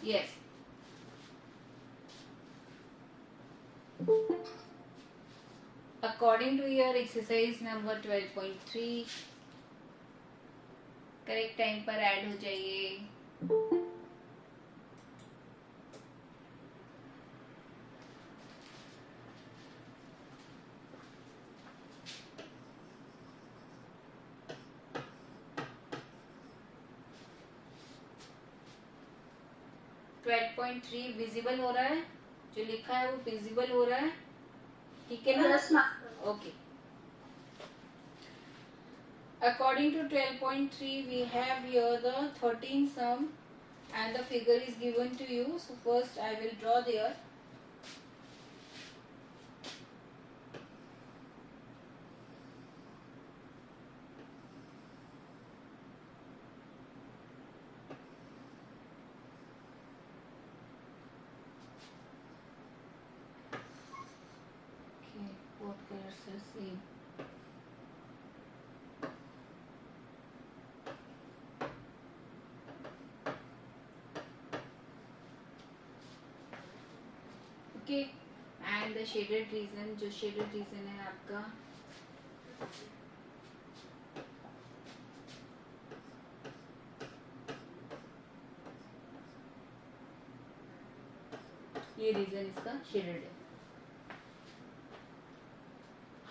Yes. According to your exercise number 12.3, correct time पर add हो जाइए. विजिबल हो रहा है, जो लिखा है वो विजिबल हो रहा है, ठीक है ना? Yes, ma'am. Okay. According to 12.3, we have here the 13 sum and the figure is given to you. So first I will draw there. Okay, what colors are same? Okay, and the shaded region, जो shaded region है आपका ये reason इसका shaded है.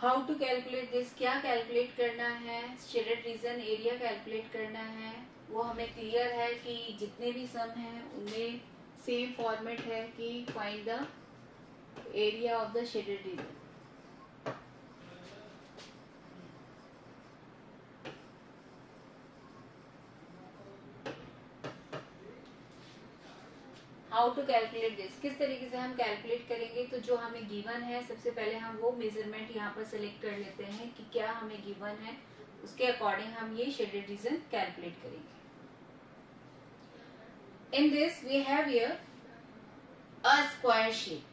How to calculate this, क्या calculate करना है? Shaded reason area calculate करना है. वो हमें क्लियर है कि जितने भी सम हैं उनमें सेम फॉर्मेट है कि find the area of the shaded region. How to calculate this, किस तरीके से हम कैलकुलेट करेंगे? तो जो हमें गिवन है सबसे पहले हम वो मेजरमेंट यहाँ पर सेलेक्ट कर लेते हैं कि क्या हमें गिवन है, उसके अकॉर्डिंग हम ये शेडेड रीजन कैलकुलेट करेंगे. In this we have here a square shape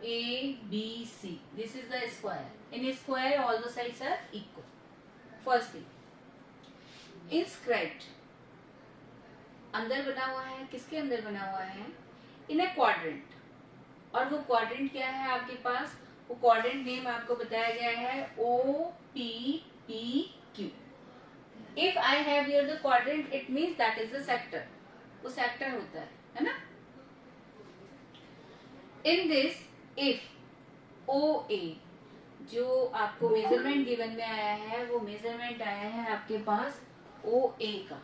OABC. This is the square. In a square all the sides are equal. First thing, inscribed अंदर बना हुआ है. किसके अंदर बना हुआ है? इन ए क्वाड्रेंट. और वो क्वाड्रेंट क्या है आपके पास? वो क्वाड्रेंट नेम आपको बताया गया है OPPQ. If I have here the quadrant it means that is the sector. वो सेक्टर होता है ना? इन दिस इफ OA जो आपको मेजरमेंट गिवन में आया है वो मेजरमेंट आया है आपके पास OA का,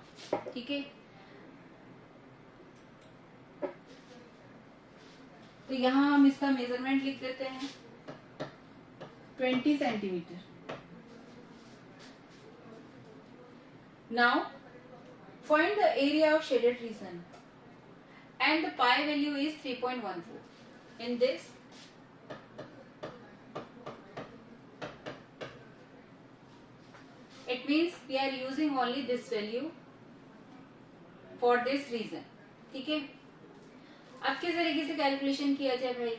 ठीक है? तो यहाँ हम इसका मेजरमेंट लिख देते हैं 20 centimetre. Now find the area of shaded reason and the pi value is 3.14. In this it means we are using only this value for this reason, ठीक है? अब किस तरीके से कैलकुलेशन किया जाए भाई?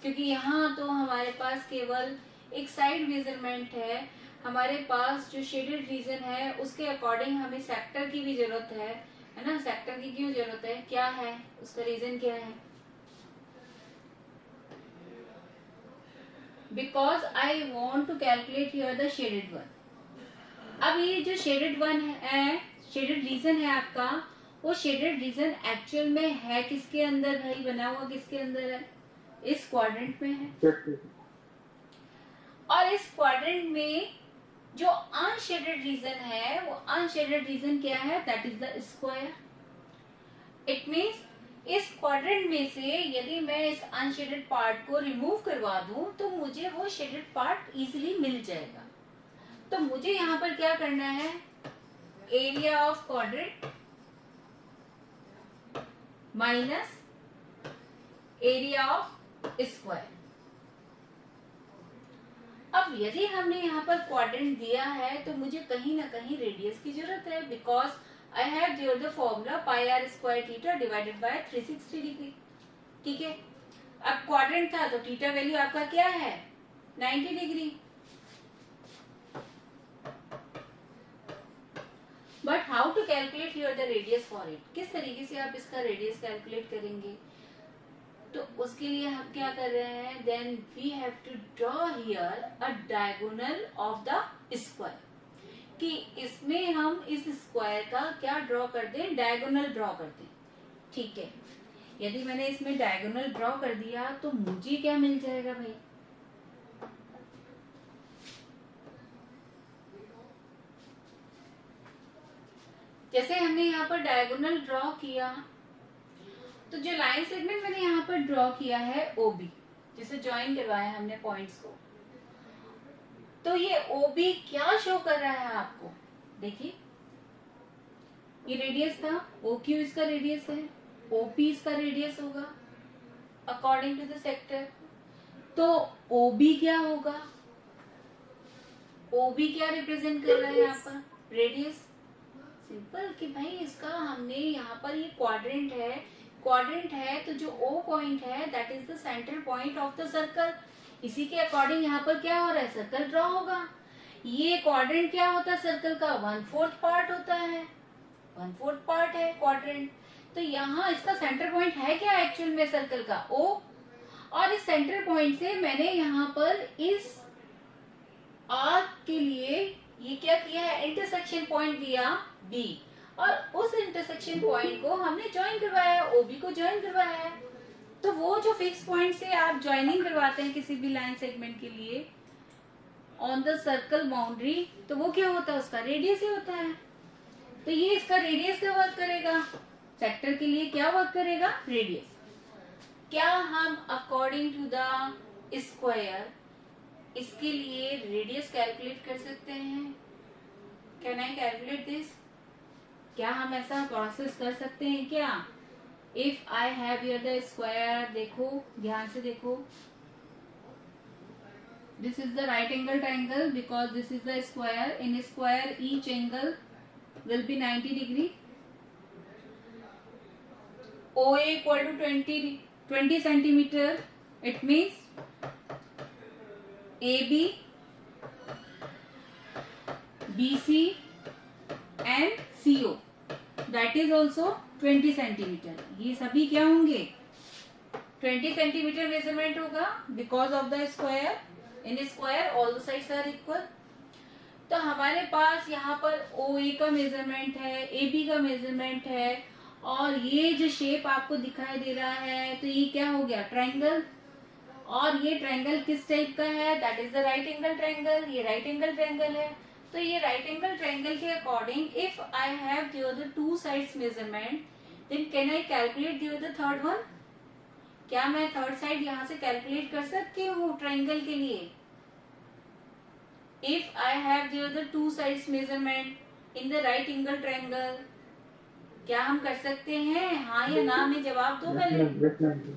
क्योंकि यहाँ तो हमारे पास केवल एक साइड मेजरमेंट है, हमारे पास जो शेडेड रीजन है उसके अकॉर्डिंग हमें सेक्टर की भी जरूरत है ना? सेक्टर की क्यों जरूरत है? क्या है उसका रीजन? क्या है? Because I want to calculate here the shaded one. अब ये जो शेडेड वन है, शेडेड रीजन है आपका, वो शेडेड रीजन एक्चुअल में है किसके अंदर भाई? बना हुआ किसके अंदर है? इस क्वाड्रेंट में है. और इस क्वाड्रेंट में जो अनशेडेड रीजन है वो अनशेडेड रीजन क्या है? That is the square. It means इस क्वाड्रेंट में से यदि मैं इस अनशेडेड पार्ट को रिमूव करवा दूं तो मुझे वो शेडेड पार्ट इजीली मिल जाएगा. तो मुझे यहाँ पर क्या करना है? Area of quadrant minus area of square. अब यदि हमने यहाँ पर क्वाड्रेंट दिया है तो मुझे कहीं ना कहीं रेडियस की जरूरत है. Because I have here the formula pi r square theta divided by 360 degree, ठीक है? अब क्वाड्रेंट था तो थीटा वैल्यू आपका क्या है? 90 degree. But how to calculate your the radius for it, किस तरीके से आप इसका रेडियस कैलकुलेट करेंगे, तो उसके लिए हम क्या कर रहे हैं, then we have to draw here a diagonal of the square, कि इसमें हम इस स्क्वायर का क्या ड्रॉ कर दें, डायगोनल ड्रॉ कर दें। ठीक है, यदि मैंने इसमें डायगोनल ड्रॉ कर दिया तो मुझे क्या मिल जाएगा भाई, जैसे हमने यहाँ पर डायगोनल ड्रॉ किया, तो जो लाइन सेगमेंट मैंने यहाँ पर ड्रॉ किया है ओबी, जिसे ज्वाइन करवाया हमने पॉइंट्स को, तो ये ओबी क्या शो कर रहा है आपको, देखिए ये रेडियस था, ओ क्यू इसका रेडियस है, ओपी इसका रेडियस होगा अकॉर्डिंग टू द सेक्टर, तो ओबी क्या होगा, ओबी क्या रिप्रेजेंट कर रहा है यहाँ पर, रेडियस। सिंपल कि भाई इसका हमने यहाँ पर ये क्वाड्रेंट है तो जो ओ पॉइंट है that is the centre point of the circle, इसी के अकॉर्डिंग यहाँ पर क्या हो रहा है, सर्कल ड्रॉ होगा। ये क्वाड्रेंट क्या होता है सर्कल का, 1/4 पार्ट होता है, 1/4 पार्ट है क्वाड्रेंट, तो यहाँ इसका सेंटर पॉइंट है क्या एक्चुअल में सर्कल का, ओ, और इस सेंटर पॉइंट से मैंने यहाँ पर इस आर्क के लिए ये क्या किया है, इंटरसेक्शन पॉइंट दिया बी, और उस इंटरसेक्शन पॉइंट को हमने ज्वाइन करवाया है, ओबी को ज्वाइन करवाया है। तो वो जो फिक्स पॉइंट से आप ज्वाइनिंग करवाते हैं किसी भी लाइन सेगमेंट के लिए ऑन द सर्कल बाउंड्री, तो वो क्या होता है, उसका रेडियस ही होता है। तो ये इसका रेडियस से वर्क करेगा, सेक्टर के लिए क्या वर्क करेगा, रेडियस। क्या हम अकॉर्डिंग टू द स्क्वायर इसके लिए रेडियस कैलकुलेट कर सकते हैं, कैन आई कैलकुलेट दिस, क्या हम ऐसा प्रोसेस कर सकते हैं क्या, if I have here the square, देखो ध्यान से देखो, this is the right angle triangle because this is the square, in square each angle will be 90 degree, OA equal to 20 centimeter, it means AB, BC and CO that is also 20 centimeter, ये सभी क्या होंगे 20 centimeter measurement होगा because of the square, in square all the sides are equal। तो हमारे पास यहाँ पर OA का मेजरमेंट है, AB का मेजरमेंट है, और ये जो शेप आपको दिखाई दे रहा है तो ये क्या हो गया, ट्रायंगल, और ये ट्रायंगल किस टाइप का है, that is the right angle triangle, ये राइट एंगल ट्रायंगल है। तो ये राइट एंगल ट्रायंगल के according if I have the other two sides measurement then can I calculate the other third one, क्या मैं थर्ड साइड यहाँ से calculate कर सकती हूँ ट्रायंगल के लिए, if I have the other two sides measurement in the right angle triangle, क्या हम कर सकते हैं, हाँ या ना में जवाब दो पहले,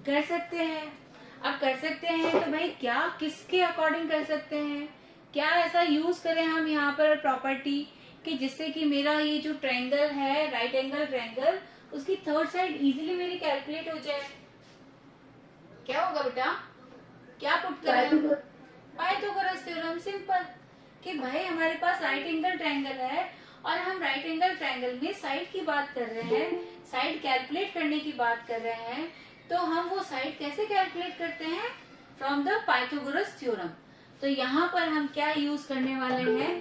कर सकते हैं। अब कर सकते हैं तो भाई क्या किसके अकॉर्डिंग कर सकते हैं, क्या ऐसा यूज करें हम यहाँ पर प्रॉपर्टी कि जिससे कि मेरा ये जो ट्रायंगल है राइट एंगल ट्रायंगल उसकी थर्ड साइड इजीली मेरी कैलकुलेट हो जाए, क्या होगा बेटा, क्या पुट करें, पाइथागोरस थ्योरम, सिंपल कि भाई हमारे पास राइट एंगल ट्रायंगल है और हम राइट एंगल ट्रायंगल में साइड की बात कर रहे हैं, साइड कैलकुलेट करने की बात कर रहे हैं, तो हम वो साइड कैसे कैलकुलेट करते हैं, फ्रॉम द पाइथागोरस थ्योरम। तो यहाँ पर हम क्या यूज करने वाले हैं,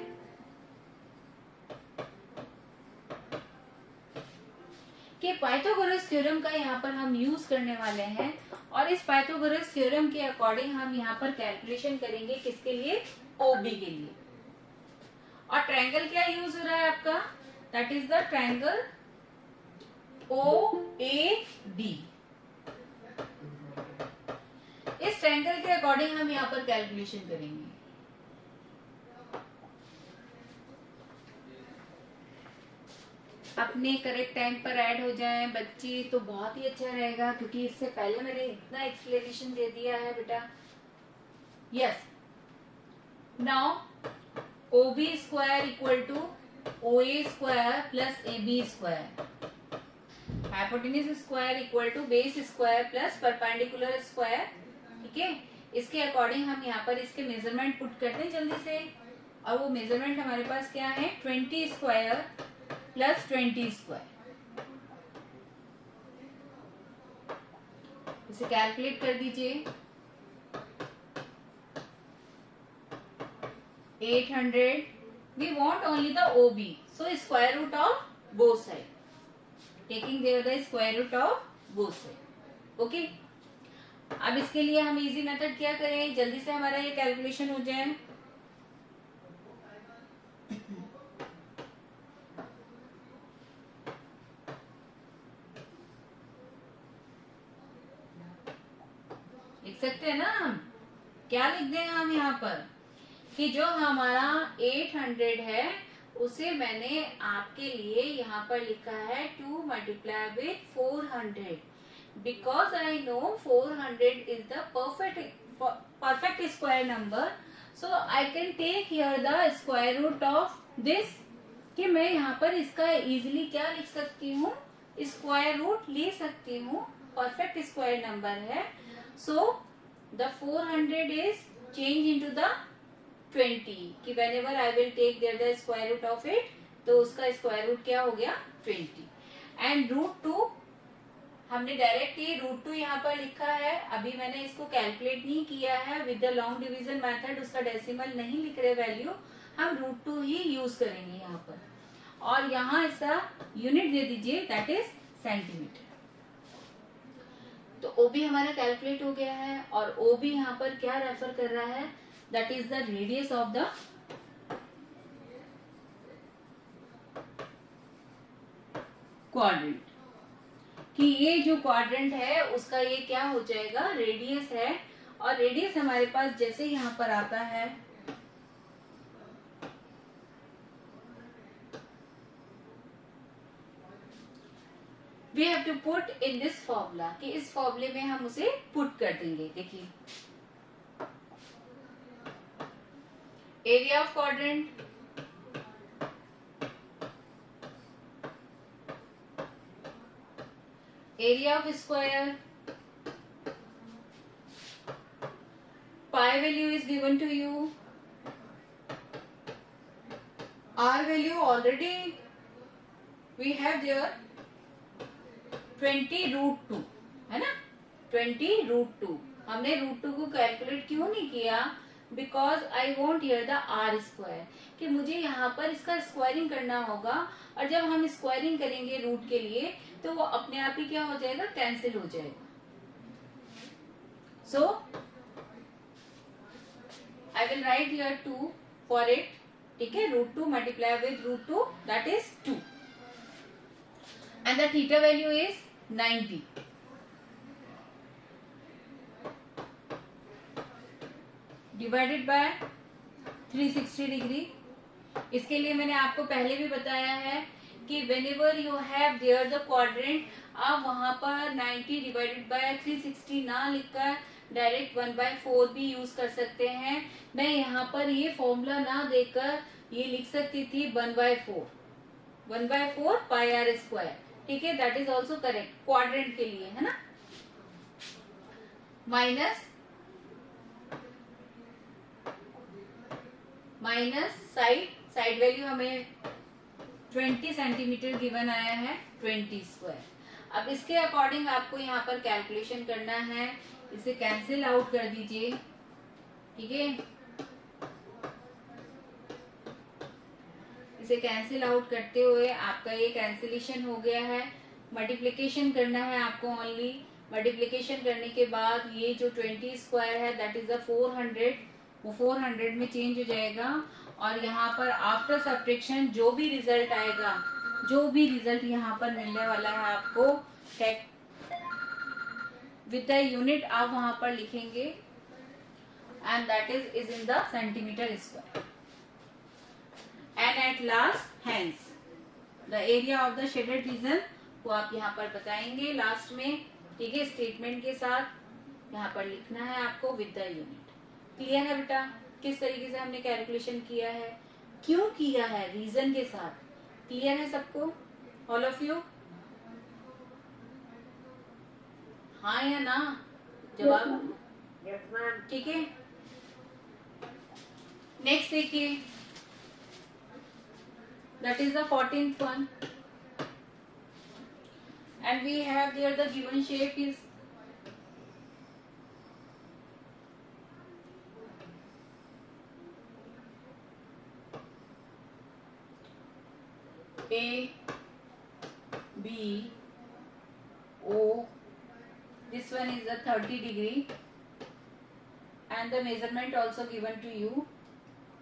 कि पाइथागोरस थ्योरम का यहाँ पर हम यूज करने वाले हैं, और इस पाइथागोरस थ्योरम के अकॉर्डिंग हम यहाँ पर कैलकुलेशन करेंगे किसके लिए, ओबी के लिए। और ट्रायंगल क्या यूज हो रहा है आपका, that is the triangle OAB। इस ट्रायंगल के अकॉर्डिंग हम यहाँ पर कैलकुलेशन करेंगे। अपने करेक्ट टाइम पर ऐड हो जाएं बच्चे तो बहुत ही अच्छा रहेगा, क्योंकि इससे पहले मैंने इतना एक्सप्लेनेशन दे दिया है बेटा। Yes, now OB square equal to OA square plus AB square, hypotenuse square equal to base square plus perpendicular square. ठीक है, इसके अकॉर्डिंग हम यहाँ पर इसके मेजरमेंट पुट करते हैं जल्दी से, और वो मेजरमेंट हमारे पास क्या है, 20 स्क्वायर प्लस 20 स्क्वायर। इसे कैलकुलेट कर दीजिए। 800, we want only the OB, so square root of both side, taking there the square root of both side। Okay, अब इसके लिए हम इजी मेथड क्या करें, जल्दी से हमारा ये कैलकुलेशन हो जाए। लिख सकते हैं ना हम, क्या लिख दें हम यहाँ पर कि जो हमारा 800 है उसे मैंने आपके लिए यहाँ पर लिखा है 2 multiply with 400, because I know 400 is the perfect square number, so I can take here the square root of this, कि मैं यहाँ पर इसका इजीली क्या लिख सकती हूँ, स्क्वायर रूट ले सकती हूँ, परफेक्ट स्क्वायर नंबर है। So the 400 is change into the 20, कि whenever I will take there the square root of it, तो उसका स्क्वायर रूट क्या हो गया 20, एंड √2 हमने डायरेक्ट ये √2 यहाँ पर लिखा है, अभी मैंने इसको कैलकुलेट नहीं किया है with the long division method, उसका डेसिमल नहीं लिख रहे वैल्यू, हम √2 ही यूज करेंगे यहाँ पर, और यहाँ इसका यूनिट दे दीजिए दैट इज सेंटीमीटर। तो OB हमारा कैलकुलेट हो गया है, और OB यहाँ पर क्या रेफर कर रहा है, that is the radius of the quadrant, कि ये जो क्वाड्रेंट है उसका ये क्या हो जाएगा, रेडियस है, और रेडियस हमारे पास जैसे यहाँ पर आता है we have to put in this formula, कि इस फॉर्मूले में हम उसे पुट कर देंगे। देखिए, area of quadrant, area of square, pi value is given to you, R value already we have there 20√2 है ना, 20√2। हमने √2 को कैलकुलेट क्यों नहीं किया, because I want here the R square, कि मुझे यहाँ पर इसका स्क्वायरिंग करना होगा, और जब हम स्क्वायरिंग करेंगे रूट के लिए तो वो अपने आप ही क्या हो जाएगा, कैंसिल हो जाएगा। So I will write here 2 for it, ठीक है, √2 multiply with √2 that is 2, and the theta value is 90, divided by 360 degree. इसके लिए मैंने आपको पहले भी बताया है कि whenever you have there the quadrant, आप वहां पर 90 डिवाइडेड बाय 360 ना लिखकर डायरेक्ट 1/4 भी यूज कर सकते हैं। मैं यहाँ पर ये फॉर्मूला ना देकर ये लिख सकती थी 1/4 पाई आर स्क्वायर, ठीक है, that is also correct quadrant के लिए, है ना, माइनस साइड वैल्यू हमें 20 सेंटीमीटर गिवन आया है, 20 स्क्वायर। अब इसके अकॉर्डिंग आपको यहाँ पर कैलकुलेशन करना है, इसे कैंसिल आउट कर दीजिए, ठीक है, इसे कैंसिल आउट करते हुए आपका ये कैंसिलेशन हो गया है। मल्टीप्लिकेशन करना है आपको ओनली, मल्टीप्लिकेशन करने के बाद ये जो 20 स्क्वायर है दैट इज द 400, वो 400 में चेंज हो जाएगा, और यहाँ पर आफ्टर सब्ट्रैक्शन जो भी रिजल्ट आएगा, जो भी रिजल्ट यहाँ पर मिलने वाला है आपको विद द यूनिट आप वहां पर लिखेंगे, and that is in the centimetre square, and at last hence the area of the shaded reason को आप यहाँ पर बताएंगे लास्ट में, ठीक है, स्टेटमेंट के साथ यहाँ पर लिखना है आपको विद द यूनिट। क्लियर है बेटा, किस तरीके से हमने कैलकुलेशन किया है, क्यों किया है, रीजन के साथ। क्लियर है सबको, ऑल ऑफ यू? हाँ या ना जवाब? ठीक है, नेक्स्ट देखिए, that is the 14th one, and we have there the given shape is A, B, O. This one is the 30 degree, and the measurement also given to you.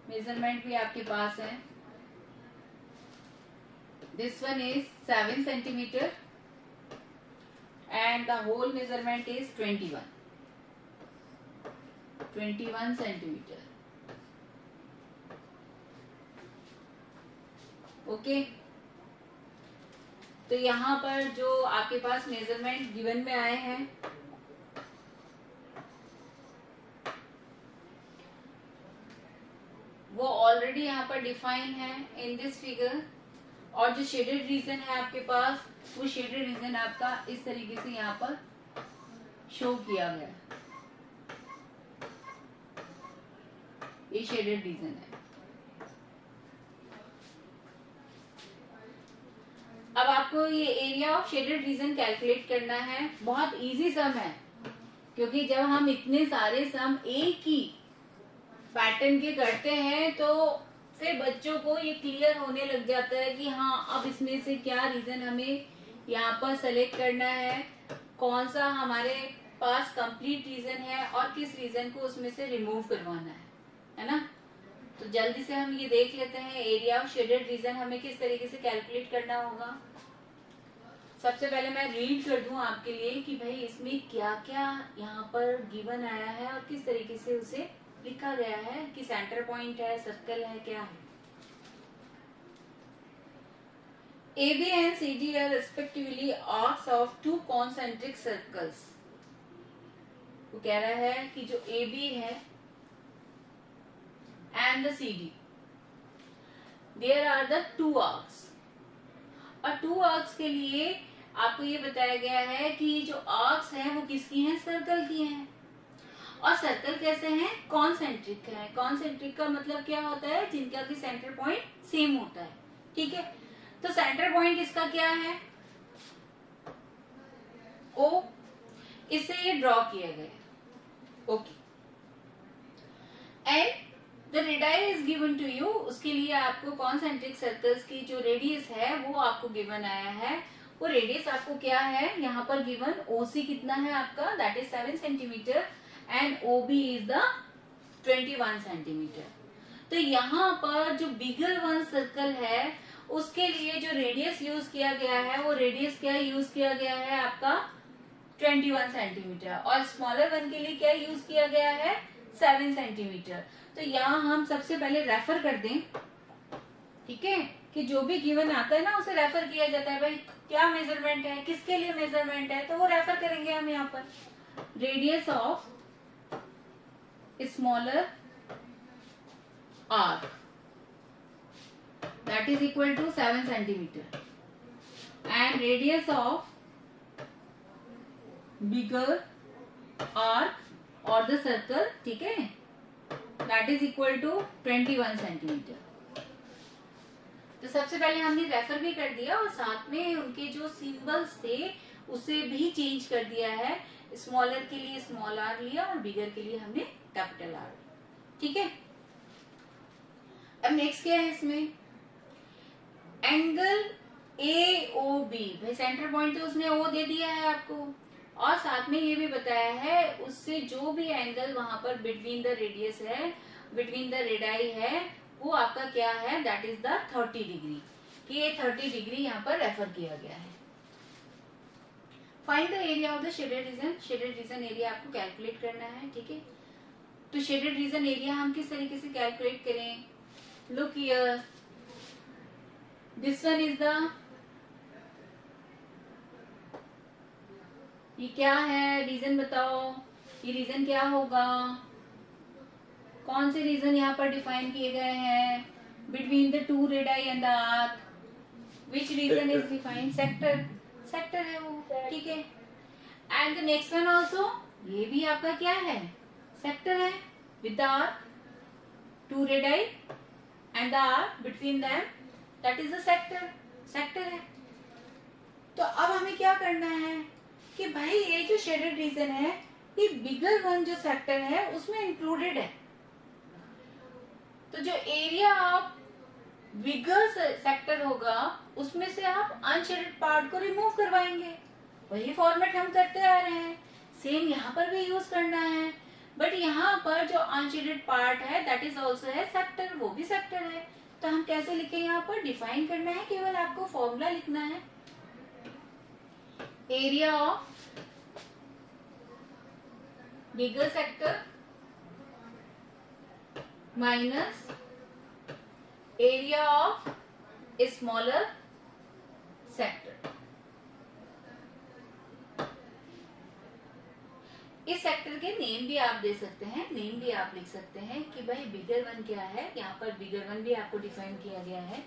Measurement भी आपके पास है. This one is 7 centimeter and the whole measurement is 21 centimeter. Okay, तो यहाँ पर जो आपके पास measurement given में आए हैं वो ऑलरेडी यहाँ पर डिफाइन है इन दिस फिगर, और जो शेडेड रीजन है आपके पास वो शेडेड रीजन आपका इस तरीके से यहाँ पर शो किया गया. ये शेडेड रीजन है. अब आपको ये area of shaded region calculate करना है. बहुत इजी सम है, क्योंकि जब हम इतने सारे सम एक ही पैटर्न के करते हैं तो फिर बच्चों को ये क्लियर होने लग जाता है कि हाँ अब इसमें से क्या रीजन हमें यहाँ पर सेलेक्ट करना है, कौन सा हमारे पास कंप्लीट रीजन है और किस रीजन को उसमें से रिमूव करवाना है ना. तो जल्दी से हम ये देख लेते हैं एरिया ऑफ शेडेड रीजन हमें किस तरीके से कैलकुलेट करना होगा. सबसे पहले मैं रीड कर दूं आपके लिए कि भाई इसमें क्या क्या यहाँ पर गिवन आया है और किस तरीके से उसे लिखा गया है, कि सेंटर पॉइंट है, सर्कल है, क्या है. AB and CD are respectively arcs of two concentric circles. वो कह रहा है कि जो AB है and the CD, there are the two arcs. और two arcs के लिए आपको ये बताया गया है कि जो arcs हैं वो किसकी हैं, सर्कल की हैं. और सर्कल कैसे हैं, कॉन्सेंट्रिक है. कॉन्सेंट्रिक का मतलब क्या होता है, जिनका की सेंटर पॉइंट सेम होता है. ठीक है, तो सेंटर पॉइंट इसका क्या है, O. इससे ये ड्रॉ किया गया. Okay, and the radius is given to you. उसके लिए आपको कॉन्सेंट्रिक सर्कल्स की जो रेडियस है वो आपको गिवन आया है. वो रेडियस आपको क्या है यहाँ पर गिवन, OC कितना है आपका, that is 7 centimetre and OB is the 21 centimetre. तो यहाँ पर जो बिगर वन सर्कल है उसके लिए जो रेडियस यूज किया गया है वो रेडियस क्या यूज किया गया है आपका 21 सेंटीमीटर, और स्मॉलर वन के लिए क्या यूज किया गया है 7 सेंटीमीटर. तो यहाँ हम सबसे पहले रेफर कर दें, ठीक है, कि जो भी गिवन आता है ना उसे रेफर किया जाता है. भाई क्या मेजरमेंट है, किसके लिए मेजरमेंट है, तो वो रेफर करेंगे हम यहाँ पर. Radius of smaller arc that is equal to 7 centimeter and radius of bigger arc or the circle, ठीक है, that is equal to 21 centimeter. तो सबसे पहले हमने रेफर भी कर दिया और साथ में उनके जो सिंबल्स थे उसे भी चेंज कर दिया है. स्मॉलर के लिए स्मॉल आर लिया और बिगर के लिए हमने कैपिटल आर. ठीक है, अब नेक्स्ट क्या है इसमें, एंगल AOB. भाई सेंटर पॉइंट तो उसने O दे दिया है आपको, और साथ में ये भी बताया है उससे जो भी एंगल वहां पर बिटवीन द रेडियस है, बिटवीन द रेडाई है, वो आपका क्या है, दैट इज द 30 डिग्री. कि ये 30 डिग्री यहाँ पर रेफर किया गया है. Find the area of the shaded reason. Shaded region area आपको कैलकुलेट करना है. ठीक है, तो शेडेड रीजन एरिया हम किस तरीके से कैलकुलेट करें, look here, this one is the, ये क्या है, रीजन बताओ, ये रीजन क्या होगा, कौन से रीजन यहाँ पर डिफाइन किए गए हैं, between the two radii and the arc, which region is defined, sector. Sector है वो. ठीक है, and the next one also, ये भी आपका क्या है, सेक्टर है, with the arc, two radii and the arc between them that is the sector, sector है। तो अब हमें क्या करना है कि भाई ये जो शेडेड रीजन है ये बिगर वन जो सेक्टर है उसमें इंक्लूडेड है। तो जो एरिया ऑफ बिगर सेक्टर होगा उसमें से आप अनशेडेड पार्ट को रिमूव करवाएंगे। वही फॉर्मेट हम करते आ रहे हैं, सेम यहाँ पर भी यूज करना है। बट यहाँ पर जो अनशेडेड पार्ट है दैट इज ऑल्सो है सेक्टर, वो भी सेक्टर है। तो हम कैसे लिखें, यहाँ पर डिफाइन करना है, केवल आपको फॉर्मूला लिखना है। Area of bigger sector minus area of smaller sector. इस सेक्टर के नेम भी आप दे सकते हैं, नेम भी आप लिख सकते हैं कि भाई बिगर वन क्या है। यहाँ पर बिगर वन भी आपको डिफाइन किया गया है,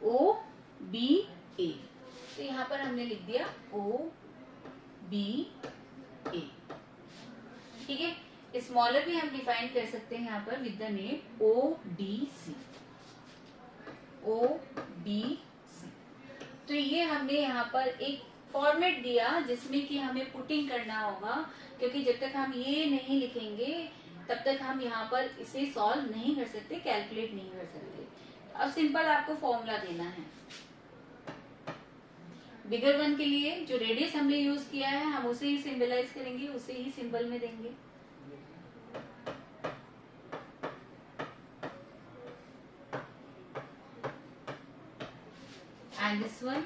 ओ बी ए। तो यहाँ पर हमने लिख दिया ओ बी ए, ठीक है। स्मॉलर भी हम डिफाइन कर सकते हैं यहाँ पर with the name O D C, O B C. तो ये हमने यहाँ पर एक फॉर्मेट दिया जिसमें कि हमें पुटिंग करना होगा, क्योंकि जब तक हम ये नहीं लिखेंगे तब तक हम यहाँ पर इसे सॉल्व नहीं कर सकते, कैलकुलेट नहीं कर सकते। अब सिंपल आपको फॉर्मूला देना है। बिगर वन के लिए जो रेडियस हमने यूज किया है हम उसे ही सिंबलाइज करेंगे, उसे ही सिंबल में देंगे। एंड दिस वन,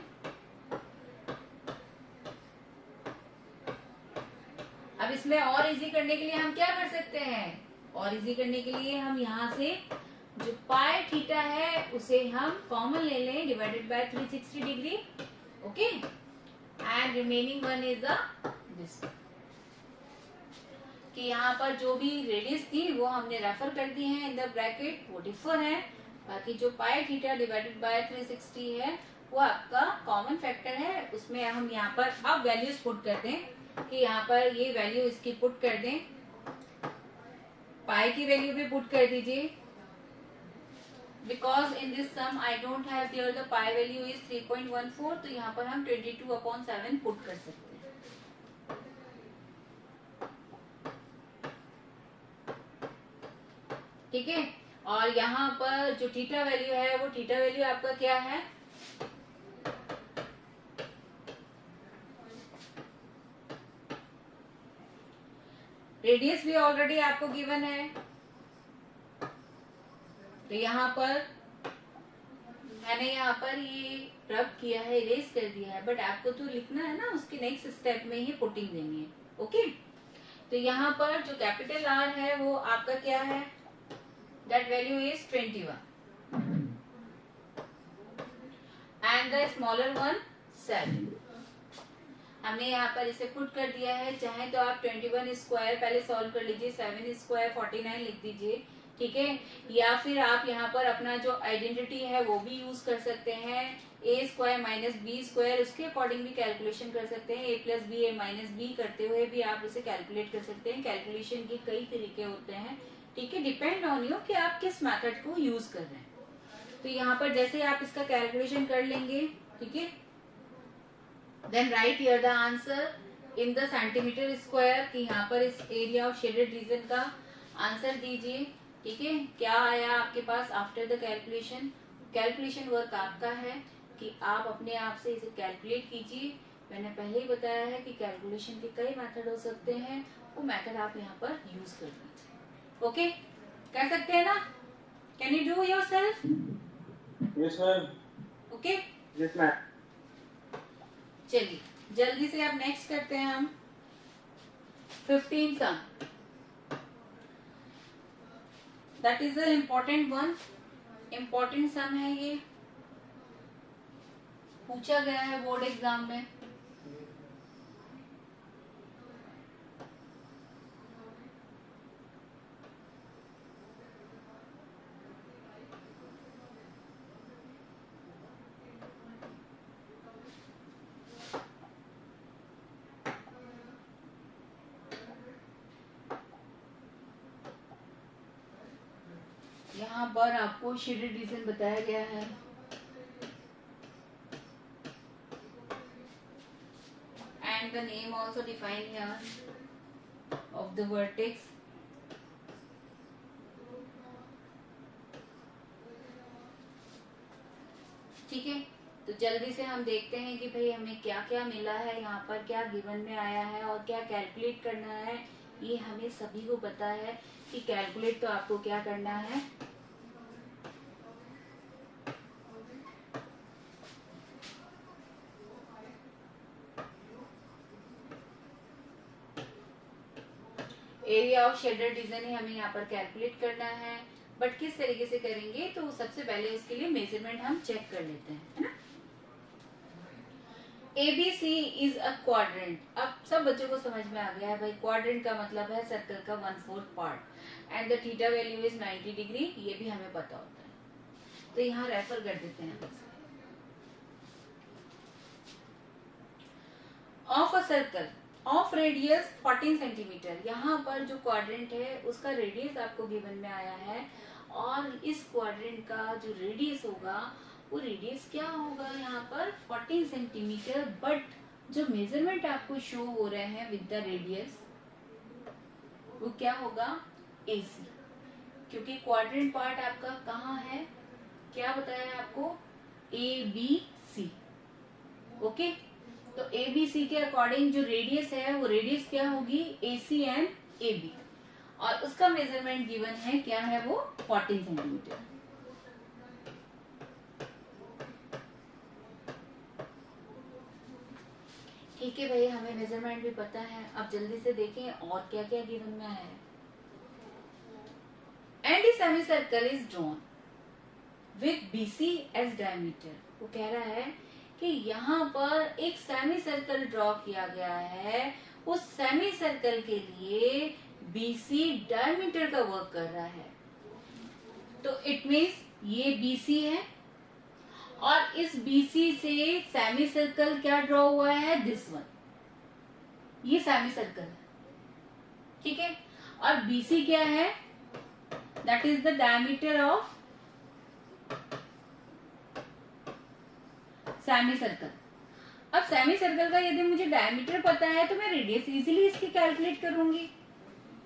अब इसमें और इजी करने के लिए हम क्या कर सकते हैं, और इजी करने के लिए हम यहाँ से जो पाई थीटा है उसे हम कॉमन ले लें, divided by 360 degree, okay. And remaining one is the this, कि यहाँ पर जो भी रेडियस थी वो हमने रेफर कर दी है इन द ब्रैकेट, वो डिफर है। बाकी जो पाई थीटा डिवाइडेड बाय 360 है वो आपका कॉमन फैक्टर है, उसमें हम यहाँ पर अब वैल्यूज पुट कर दें कि यहाँ पर ये वैल्यू इसकी पुट कर दें, पाई की वैल्यू भी पुट कर दीजिए। Because in this sum I don't have here the pi value is 3.14, तो यहाँ पर हम 22/7 पुट कर सकते हैं। ठीक है, और यहाँ पर जो थीटा वैल्यू है वो थीटा वैल्यू आपका क्या है, रेडियस भी ऑलरेडी आपको गिवन है, तो यहाँ पर मैंने यहाँ पर ये रब किया है, इरेज कर दिया है, बट आपको तो लिखना है ना, उसके नेक्स्ट स्टेप में ही पुटिंग देनी है, ओके। तो यहाँ पर जो कैपिटल आर है वो आपका क्या है, that value is 21 and the smaller one 7। हमने यहाँ पर इसे पुट कर दिया है। चाहे तो आप 21 स्क्वायर पहले सॉल्व कर लीजिए, 7 स्क्वायर 49 लिख दीजिए, ठीक है। या फिर आप यहाँ पर अपना जो आइडेंटिटी है वो भी यूज कर सकते हैं, ए स्क्वायर माइनस बी स्क्वायर, उसके अकॉर्डिंग भी कैलकुलेशन कर सकते हैं। ए प्लस बी, ए माइनस बी करते हुए भी आप उसे कैलकुलेट कर सकते हैं। कैलकुलेशन के कई तरीके होते हैं, ठीक है, डिपेंड ऑन यू कि आप किस मेथड को यूज कर रहे हैं। तो यहाँ पर जैसे आप इसका कैलकुलेशन कर लेंगे, ठीक है, then write here the answer in the centimetre square, कि यहाँ पर इस एरिया ऑफ शेडेड रीजन का आंसर दीजिए, ठीक है। क्या आया आपके पास after the calculation, calculation work आपका है कि आप अपने आप से इसे कैलकुलेट कीजिए। मैंने पहले ही बताया है कि कैलकुलेशन के कई मेथड हो सकते हैं, वो मेथड आप यहाँ पर यूज कर लीजिए, ओके। कर सकते हैं ना, can you do yourself? Yes ma'am. Okay, yes ma'am. चलिए जल्दी से अब नेक्स्ट करते हैं हम 15 sum, that is the important one, important sum है ये, पूछा गया है बोर्ड एग्जाम में। यहाँ पर आपको शेडेड रीजन बताया गया है, the name also defined here of the vertex. ठीक है, तो जल्दी से हम देखते हैं कि भाई हमें क्या क्या मिला है, यहाँ पर क्या गिवन में आया है और क्या कैलकुलेट करना है। ये हमें सभी को पता है कि कैलकुलेट तो आपको क्या करना है, एरिया ऑफ शेडेड रीजन ही हमें यहाँ पर कैलकुलेट करना है। बट किस तरीके से करेंगे, तो सबसे पहले उसके लिए मेजरमेंट हम चेक कर लेते हैं, है ना। ABC is a quadrant. अब सब बच्चों को समझ में आ गया है भाई, क्वाड्रेंट का मतलब है सर्कल का 1/4 part and the theta value is 90 degree. ये भी हमें पता होता है, तो यहाँ रेफर कर देते हैं। Of a circle of radius 14 centimetre. यहाँ पर जो क्वाड्रेंट है उसका रेडियस आपको गिवन में आया है, और इस क्वाड्रेंट का जो रेडियस होगा वो रेडियस क्या होगा यहाँ पर 14 सेंटीमीटर। बट जो मेजरमेंट आपको शो हो रहे हैं विद द रेडियस वो क्या होगा, AC, क्योंकि क्वाड्रेंट पार्ट आपका कहाँ है, क्या बताया आपको, ABC। ओके, तो ABC के अकॉर्डिंग जो रेडियस है वो रेडियस क्या होगी, AC एंड AB, और उसका मेजरमेंट गिवन है क्या है वो 14 सेंटीमीटर। ठीक है भाई, हमें मेजरमेंट भी पता है। अब जल्दी से देखें और क्या क्या गिवन में आया है। And a semi circle is drawn with BC as diameter. वो कह रहा है कि यहाँ पर एक सेमी सर्कल ड्रॉ किया गया है, उस सेमी सर्कल के लिए BC डायमीटर का वर्क कर रहा है। तो इट मीन्स ये BC है, और इस BC से सेमी सर्कल क्या ड्रॉ हुआ है, दिस वन, ये सेमी सर्कल है, ठीक है। और BC क्या है, that is the diameter of semi circle. अब सेमी सर्कल का यदि मुझे डायमीटर पता है तो मैं रेडियस इजीली इसकी कैलकुलेट करूंगी।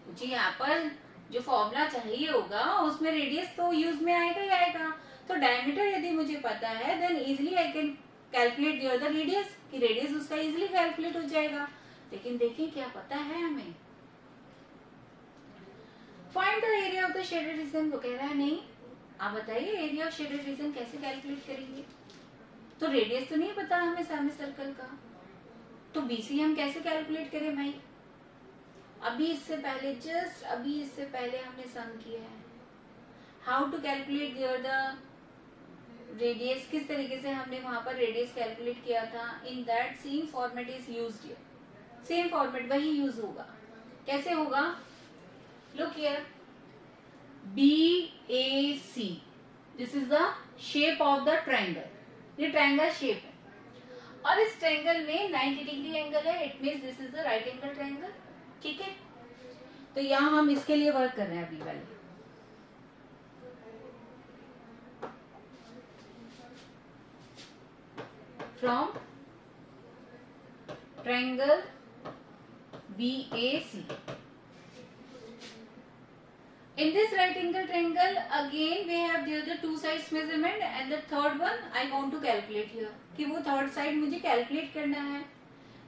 मुझे यहाँ पर जो फॉर्मूला चाहिए होगा उसमें रेडियस तो यूज में आएगा ही आएगा। तो डायमीटर यदि मुझे पता है then easily I can calculate the radius, कि रेडियस उसका इजीली कैलकुलेट हो जाएगा। लेकिन देखिए क्या पता है हमें, find the area of the shaded region. वो कह रहा है नहीं, आप बताइए एरिया ऑफ शेडेड रीजन कैसे कैलकुलेट करेंगे। तो रेडियस तो नहीं पता हमें सेमी सर्कल का, तो BC हम कैसे कैलकुलेट करें भाई। अभी इससे पहले, जस्ट अभी इससे पहले हमने सम किया है how to calculate the radius, किस तरीके से हमने वहां पर रेडियस कैलकुलेट किया था। In that same format is used here, same format वही यूज होगा। कैसे होगा, look here, BAC, this is the shape of the triangle. ये ट्रायंगल शेप है, और इस ट्रायंगल में 90 डिग्री एंगल है, it means this is the right angle triangle, ठीक है। तो यहाँ हम इसके लिए वर्क कर रहे हैं अभी वाले। From triangle BAC, in this right angle triangle again we have the other two sides measurement and the third one I want to calculate here, कि वो थर्ड साइड मुझे कैलकुलेट करना है।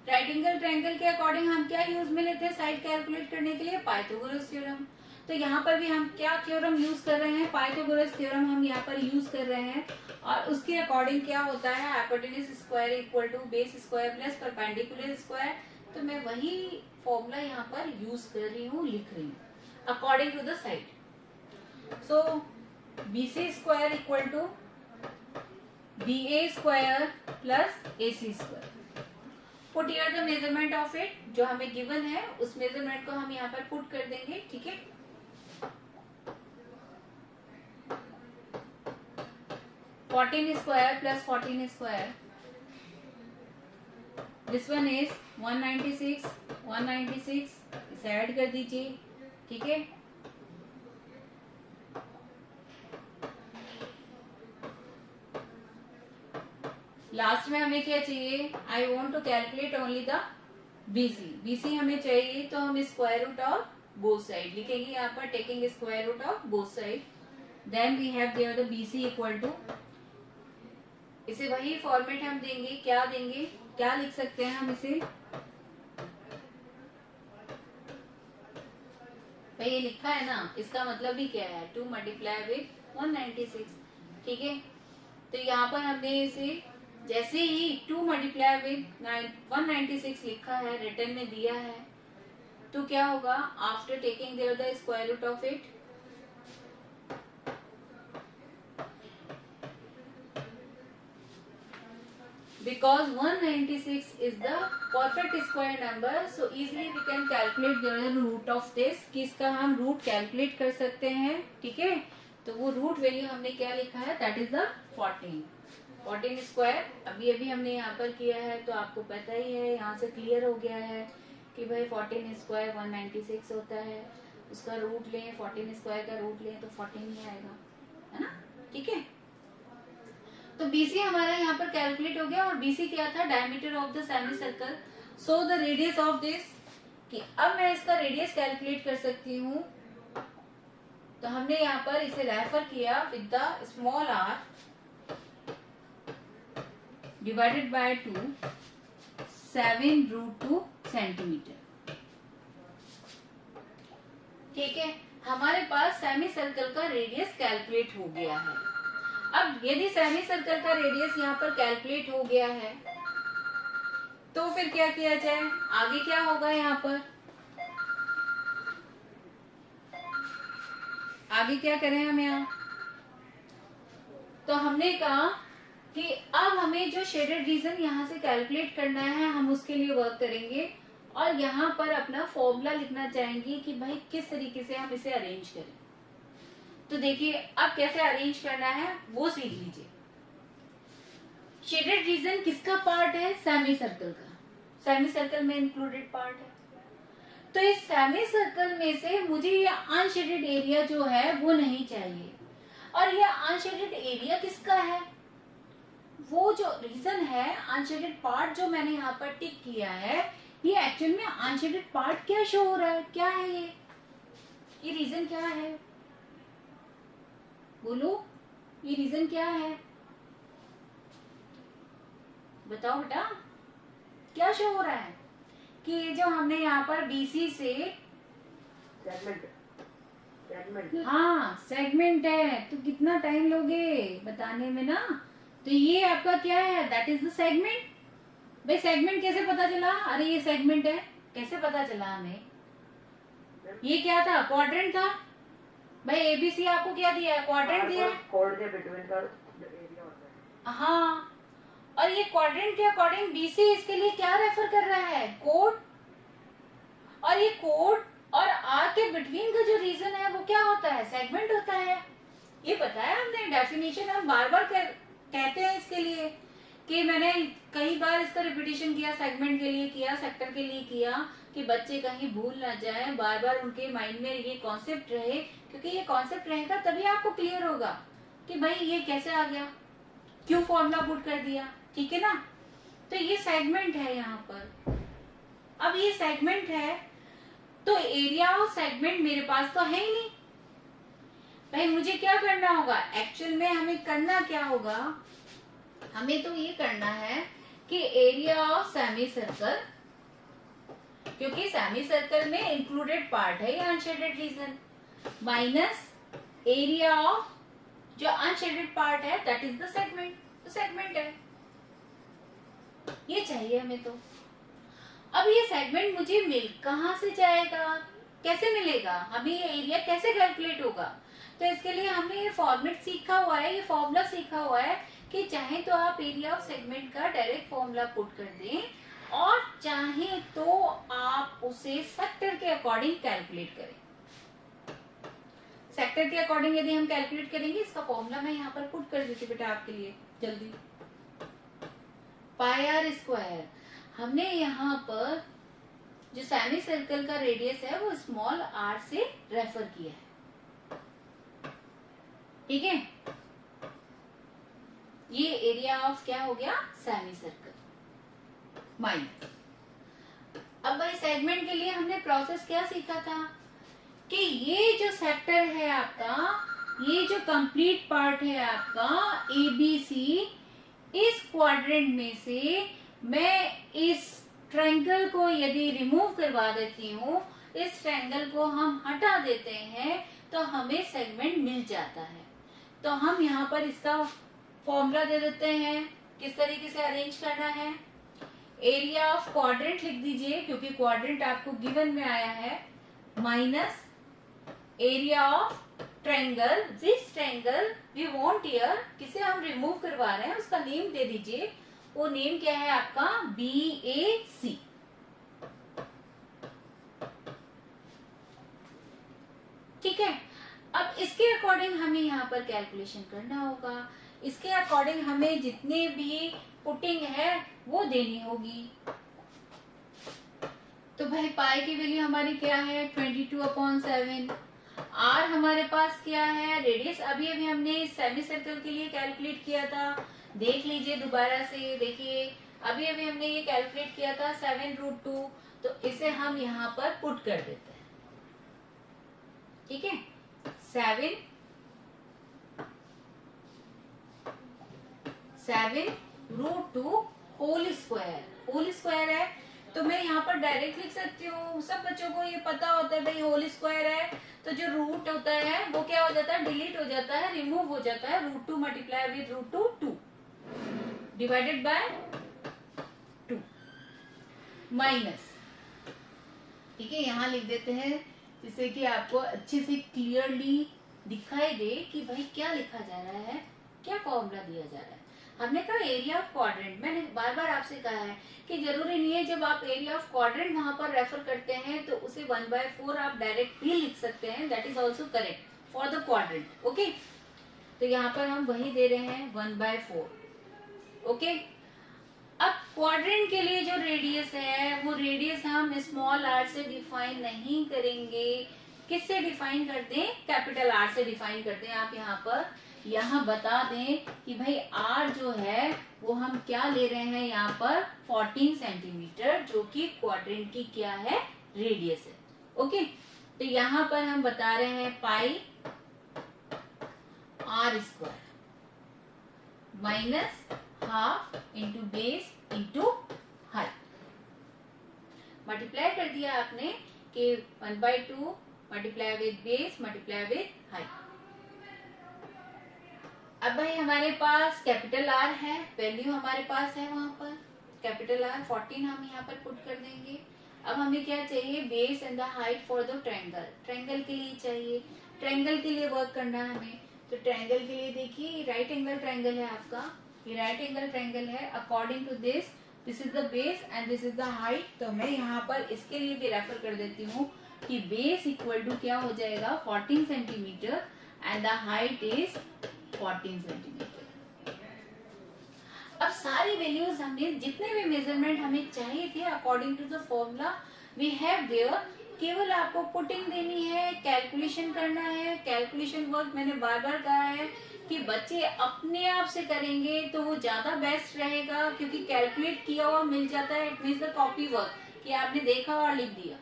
राइट एंगल ट्रायंगल के according हम क्या use में लेते हैं साइड कैलकुलेट करने के लिए, पाइथागोरस थ्योरम। तो यहाँ पर भी हम क्या थ्योरम यूज कर रहे हैं, पाइथागोरस थ्योरम हम यहाँ पर यूज कर रहे हैं। और उसके अकॉर्डिंग क्या होता है, hypotenuse square equal to base square plus perpendicular square. तो मैं वही फॉर्मूला यहाँ पर यूज कर रही हूँ, लिख रही हूँ according to the side. So BC square equal to BA square plus AC square. Put here the measurement of it, जो हमें गिवन है उस मेजरमेंट को हम यहाँ पर पुट कर देंगे, ठीक है। Fourteen square plus 14 square, this one is 196, 196 इसे ऐड कर दीजिए, ठीक है। लास्ट में हमें क्या चाहिए, I want to calculate only the BC हमें चाहिए, तो हम square root of both side लिखेंगे यहाँ पर, taking square root of both side, then we have there the BC equal to, इसे वही फॉर्मेट हम देंगे, क्या देंगे, क्या लिख सकते हैं हम इसे, भाई ये लिखा है ना, इसका मतलब भी क्या है, 2 मल्टीप्लाई विथ 196, ठीक है। तो यहाँ पर हमने इसे जैसे ही 2 मल्टीप्लाई विथ 196 लिखा है, रिटर्न में दिया है, तो क्या होगा, after taking there the square root of it, because 196 is the perfect square number, so easily we can calculate the root of this, कि इसका हम रूट कैलकुलेट कर सकते हैं, ठीक है। तो वो रूट वैल्यू हमने क्या लिखा है, दैट इज द 14 स्क्वायर, अभी अभी हमने यहाँ पर किया है, तो आपको पता ही है, यहाँ से क्लियर हो गया है कि भाई 14 स्क्वायर 196 होता है, उसका रूट लें, 14 स्क्वायर का रूट लें तो 14 ही आएगा, है ना, ठीक है। तो BC हमारा यहाँ पर कैलकुलेट हो गया, और BC क्या था, diameter of the semi circle, so the radius of this, कि अब मैं इसका रेडियस कैलकुलेट कर सकती हूँ, तो हमने यहाँ पर इसे रेफर किया with the small r divided by 2, 7√2 centimetre, ठीक है। हमारे पास सेमी सर्कल का रेडियस कैलकुलेट हो गया है। अब यदि सेमी सर्कल का रेडियस यहाँ पर कैलकुलेट हो गया है, तो फिर क्या किया जाए, आगे क्या होगा, यहाँ पर आगे क्या करें हम यहाँ, तो हमने कहा कि अब हमें जो शेडेड रीजन यहाँ से कैलकुलेट करना है, हम उसके लिए वर्क करेंगे, और यहाँ पर अपना फॉर्मूला लिखना चाहेंगे कि भाई किस तरीके से हम इसे अरेंज करें। तो देखिए अब कैसे अरेंज करना है वो सीख लीजिए। शेडेड रीजन किसका पार्ट है, सेमी सर्कल का, सेमी सर्कल में इंक्लूडेड पार्ट है। तो इस सेमी सर्कल में से मुझे ये अनशेडेड एरिया जो है वो नहीं चाहिए, और ये अनशेडेड एरिया किसका है, वो जो रीजन है, अनशेडेड पार्ट जो मैंने यहाँ पर टिक किया है, ये एक्चुअल में अनशेडेड पार्ट क्या शो हो रहा है, क्या है ये रीजन क्या है, बोलो, ये रीजन क्या है, बताओ बेटा, क्या शो हो रहा है कि ये जो हमने यहाँ पर BC से सेगमेंट, हाँ सेगमेंट है, तो कितना टाइम लोगे बताने में ना, तो ये आपका क्या है, दैट इज द सेगमेंट। भाई सेगमेंट कैसे पता चला, अरे ये सेगमेंट है, कैसे पता चला हमें, ये क्या था, क्वाड्रेंट था, भाई ABC आपको क्या दिया है, क्वाड्रेंट दिया है, कोड के बिटवीन का एरिया होता है, हाँ, और ये क्वाड्रेंट के अकॉर्डिंग BC इसके लिए क्या रेफर कर रहा है, कोड, और ये कोड और R के बिटवीन का जो रीजन है वो क्या होता है, सेगमेंट होता है। ये बताया हमने, डेफिनेशन हम बार बार कहते हैं इसके लिए, कि मैंने कई बार इसका रिपीटेशन किया, सेगमेंट के लिए किया, सेक्टर के लिए किया, कि बच्चे कहीं भूल ना जाए, बार बार उनके माइंड में ये कॉन्सेप्ट रहे, क्योंकि ये कॉन्सेप्ट रहेगा तभी आपको क्लियर होगा कि भाई ये कैसे आ गया, क्यों फॉर्मूला पुट कर दिया, ठीक है ना। तो ये सेगमेंट है यहाँ पर, अब ये सेगमेंट है, तो एरिया ऑफ सेगमेंट मेरे पास तो है ही नहीं, भाई मुझे क्या करना होगा, एक्चुअल में हमें करना क्या होगा, हमें तो ये करना है कि एरिया ऑफ सेमी सर्कल, क्योंकि सेमी सर्कल में इंक्लूडेड पार्ट है ये unshaded region, minus area of जो अनशेडेड पार्ट है, दैट इज द सेगमेंट, तो सेगमेंट है, ये चाहिए हमें। तो अब ये सेगमेंट मुझे मिल कहाँ से जाएगा, कैसे मिलेगा, हमें ये एरिया कैसे कैलकुलेट होगा, तो इसके लिए हमने ये फॉर्मेट सीखा हुआ है, ये फॉर्मूला सीखा हुआ है कि चाहे तो आप एरिया ऑफ सेगमेंट का डायरेक्ट फॉर्मूला पुट कर दें, और चाहे तो आप उसे सेक्टर के अकॉर्डिंग कैलकुलेट करें। सेक्टर के अकॉर्डिंग यदि हम कैलकुलेट करेंगे, इसका फॉर्मूला मैं यहाँ पर पुट कर देती बेटा आपके लिए जल्दी, पाई r स्क्वायर, हमने यहाँ पर जो सेमी सर्कल का रेडियस है वो स्मॉल r से रेफर किया है, ठीक है। ये एरिया ऑफ क्या हो गया, सेमी सर्कल, माइनस अब भाई सेगमेंट के लिए हमने प्रोसेस क्या सीखा था कि ये जो सेक्टर है आपका, ये जो कंप्लीट पार्ट है आपका ABC, इस क्वाड्रेंट में से मैं इस ट्रायंगल को यदि रिमूव करवा देती हूँ, इस ट्रायंगल को हम हटा देते हैं तो हमें सेगमेंट मिल जाता है। तो हम यहाँ पर इसका फॉर्मूला दे देते हैं, किस तरीके से अरेंज करना है। एरिया ऑफ क्वाड्रेंट लिख दीजिए क्योंकि क्वाड्रेंट आपको गिवन में आया है, minus area of triangle, this triangle we want here, किसे हम रिमूव करवा रहे हैं उसका नेम दे दीजिए। वो नेम क्या है आपका, BAC। ठीक है, अब इसके अकॉर्डिंग हमें यहाँ पर कैलकुलेशन करना होगा। इसके अकॉर्डिंग हमें जितने भी पुटिंग है वो देनी होगी। तो भाई पाई की वैल्यू हमारी क्या है, 22/7। आर हमारे पास क्या है, रेडियस अभी अभी हमने सेमी सर्कल के लिए कैलकुलेट किया था, देख लीजिए दोबारा से, देखिए अभी अभी हमने ये कैलकुलेट किया था 7√2। तो इसे हम यहाँ पर पुट कर देते हैं। ठीक है, 7√2 होल स्क्वायर है। तो मैं यहाँ पर डायरेक्ट लिख सकती हूँ, सब बच्चों को ये पता होता है भाई होल स्क्वायर है तो जो रूट होता है वो क्या हो जाता है, डिलीट हो जाता है, रिमूव हो जाता है। √2 multiply with √2 2 divided by 2 minus. ठीक है, यहाँ लिख देते हैं जिससे कि आपको अच्छे से क्लियरली दिखाई दे कि भाई क्या लिखा जा रहा है, क्या फॉर्मूला दिया जा रहा है। हमने कहा एरिया ऑफ क्वाड्रेंट, मैंने बार बार आपसे कहा है कि जरूरी नहीं है जब आप एरिया ऑफ क्वाड्रेंट वहां पर रेफर करते हैं तो उसे 1/4 आप डायरेक्ट भी लिख सकते हैं, that is also correct for the quadrant. Okay, तो यहाँ पर हम वही दे रहे हैं 1/4। ओके, अब क्वाड्रेंट के लिए जो रेडियस है वो रेडियस हम स्मॉल r से डिफाइन नहीं करेंगे, किससे डिफाइन करते हैं, कैपिटल R से डिफाइन करते हैं। आप यहाँ बता दें कि भाई R जो है वो हम क्या ले रहे हैं यहाँ पर 14 सेंटीमीटर, जो कि क्वाड्रेंट की क्या है, रेडियस है। ओके, तो यहाँ पर हम बता रहे हैं पाई R² minus half into base into height. Multiply कर दिया आपने कि 1/2 multiply with base multiply with height. अब भाई हमारे पास कैपिटल R है, वैल्यू हमारे पास है वहां पर कैपिटल R 14 हम यहाँ पर पुट कर देंगे। अब हमें क्या चाहिए, base and the height for the triangle, triangle के लिए चाहिए, ट्रायंगल के लिए वर्क करना है हमें। तो ट्रायंगल के लिए देखिए राइट एंगल ट्रायंगल है आपका, ये राइट एंगल ट्रायंगल है। According to this is the base and this is the height. तो मैं यहाँ पर इसके लिए भी रेफर कर देती हूँ कि बेस इक्वल टू क्या हो जाएगा 14 centimetre and the height is 14 centimetre. अब सारी वैल्यूज हमने जितने भी मेजरमेंट हमें चाहिए थे according to the formula we have there, केवल आपको पुटिंग देनी है, कैलकुलेशन करना है। कैलकुलेशन वर्क मैंने बार बार कहा है कि बच्चे अपने आप से करेंगे तो वो ज्यादा बेस्ट रहेगा, क्योंकि कैलकुलेट किया हुआ मिल जाता है, it means the copy work कि आपने देखा और लिख दिया।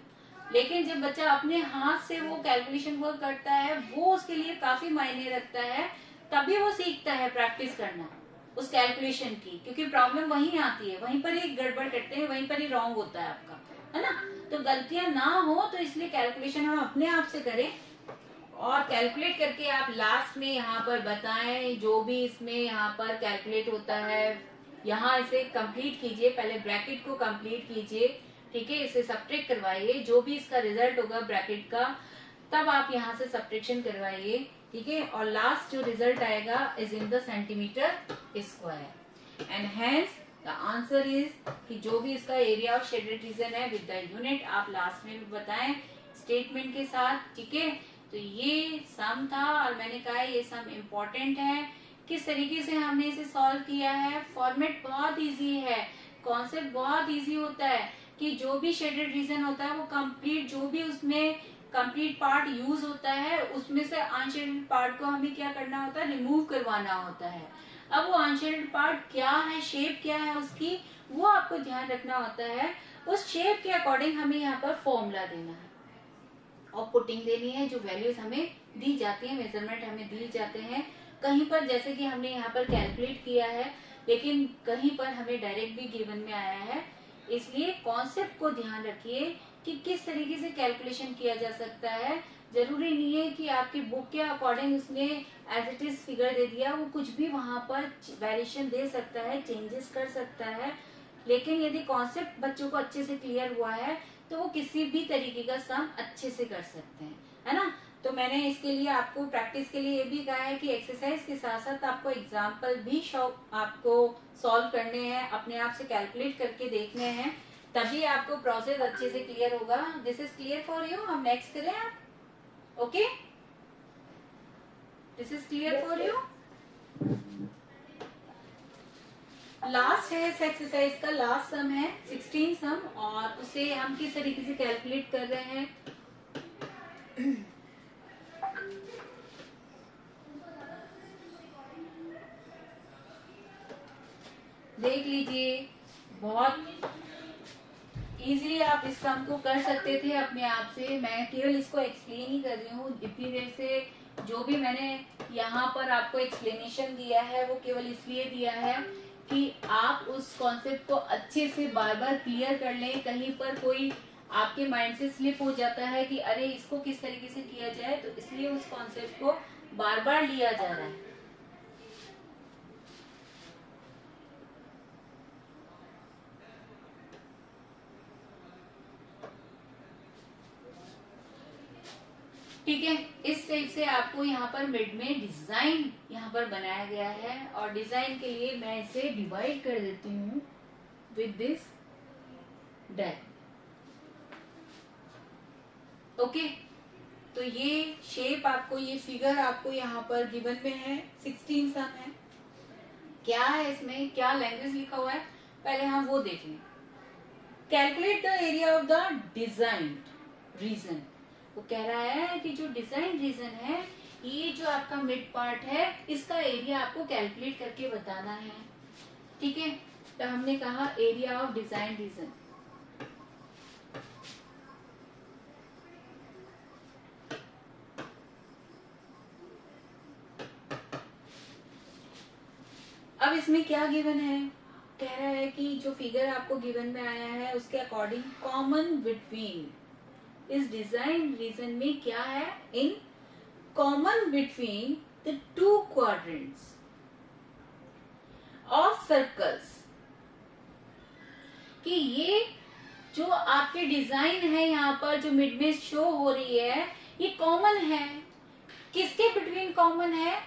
लेकिन जब बच्चा अपने हाथ से वो कैलकुलेशन वर्क करता है वो उसके लिए काफी मायने रखता है, तभी वो सीखता है प्रैक्टिस करना उस कैलकुलेशन की, क्योंकि प्रॉब्लम वहीं आती है, वहीं पर ही गड़बड़ करते हैं, वहीं पर ही रॉन्ग होता है आपका, है ना। तो गलतियां ना हो तो इसलिए कैलकुलेशन हम अपने आप से करें और कैलकुलेट करके आप लास्ट में यहाँ पर बताएं जो भी इसमें यहाँ पर कैलकुलेट होता है। यहाँ इसे कंप्लीट कीजिए, पहले ब्रैकेट को कंप्लीट कीजिए, ठीक है, इसे सब्ट्रैक्ट करवाइए, जो भी इसका रिजल्ट होगा ब्रैकेट का तब आप यहाँ से सब्ट्रैक्शन करवाइए, ठीक है। और लास्ट जो रिजल्ट आएगा is in the centimetre square and hence the answer is कि जो भी इसका एरिया ऑफ शेडेड रीजन है विद द यूनिट आप लास्ट में भी बताएं स्टेटमेंट के साथ, ठीक है। तो ये सम था और मैंने कहा ये सम इम्पोर्टेंट है। किस तरीके से हमने इसे सॉल्व किया है, फॉर्मेट बहुत इजी है, कॉन्सेप्ट बहुत इजी होता है कि जो भी शेडेड रीजन होता है वो कंप्लीट, जो भी उसमें कंप्लीट पार्ट यूज होता है उसमें से अनशेडेड पार्ट को हमें क्या करना होता है, रिमूव करवाना होता है। अब वो अनशेडेड पार्ट क्या है, शेप क्या है उसकी, वो आपको ध्यान रखना होता है। उस शेप के अकॉर्डिंग हमें यहाँ पर फॉर्मूला देना है और पुटिंग देनी है। जो वैल्यूज हमें दी जाती है, मेजरमेंट हमें दी जाते हैं, कहीं पर जैसे कि हमने यहाँ पर कैलकुलेट किया है, लेकिन कहीं पर हमें डायरेक्ट भी गिवन में आया है। इसलिए कॉन्सेप्ट को ध्यान रखिए कि किस तरीके से कैलकुलेशन किया जा सकता है। जरूरी नहीं है कि आपकी बुक के अकॉर्डिंग उसने एज इट इज फिगर दे दिया, वो कुछ भी वहां पर वेरिएशन दे सकता है, चेंजेस कर सकता है। लेकिन यदि कॉन्सेप्ट बच्चों को अच्छे से क्लियर हुआ है तो वो किसी भी तरीके का सम अच्छे से कर सकते हैं, है ना। तो मैंने इसके लिए आपको प्रैक्टिस के लिए ये भी कहा है कि एक्सरसाइज के साथ साथ आपको एग्जाम्पल भी आपको सॉल्व करने हैं, अपने आप से कैलकुलेट करके देखने हैं, तभी आपको प्रोसेस अच्छे से क्लियर होगा। This is clear for you. हम नेक्स्ट करें आप, okay, this is clear for you. Last है इस एक्सरसाइज का, लास्ट सम है 16 सम, और उसे हम किस तरीके से कैलकुलेट कर रहे हैं। देख लीजिए, बहुत इजीली आप इस सम को कर सकते थे अपने आप से। मैं केवल इसको एक्सप्लेन ही कर रही हूँ इतनी देर से। जो भी मैंने यहाँ पर आपको एक्सप्लेनेशन दिया है वो केवल इसलिए दिया है कि आप उस कॉन्सेप्ट को अच्छे से बार बार क्लियर कर लें। कहीं पर कोई आपके माइंड से स्लिप हो जाता है कि अरे इसको किस तरीके से किया जाए, तो इसलिए उस कॉन्सेप्ट को बार बार लिया जा रहा है। ठीक है, इस टाइप से आपको यहाँ पर मिड में डिजाइन यहाँ पर बनाया गया है, और डिजाइन के लिए मैं इसे डिवाइड कर देती हूँ विद दिस डैट। ओके, तो ये शेप आपको, ये फिगर आपको यहाँ पर गिवन में है, 16 सम है। क्या है इसमें, क्या लैंग्वेज लिखा हुआ है, पहले हम वो देख लें। Calculate the area of the design region. वो कह रहा है कि जो डिजाइन रीजन है, ये जो आपका मिड पार्ट है, इसका एरिया आपको कैलकुलेट करके बताना है। ठीक है, तो हमने कहा एरिया ऑफ डिजाइन रीजन। अब इसमें क्या गिवन है, कह रहा है कि जो फिगर आपको गिवन में आया है उसके अकॉर्डिंग कॉमन बिटवीन इस डिजाइन रीजन में क्या है, in common between the to quadrants of circles, कि ये जो आपके डिजाइन है यहाँ पर जो मिड में शो हो रही है, ये कॉमन है। किसके बिटवीन कॉमन है,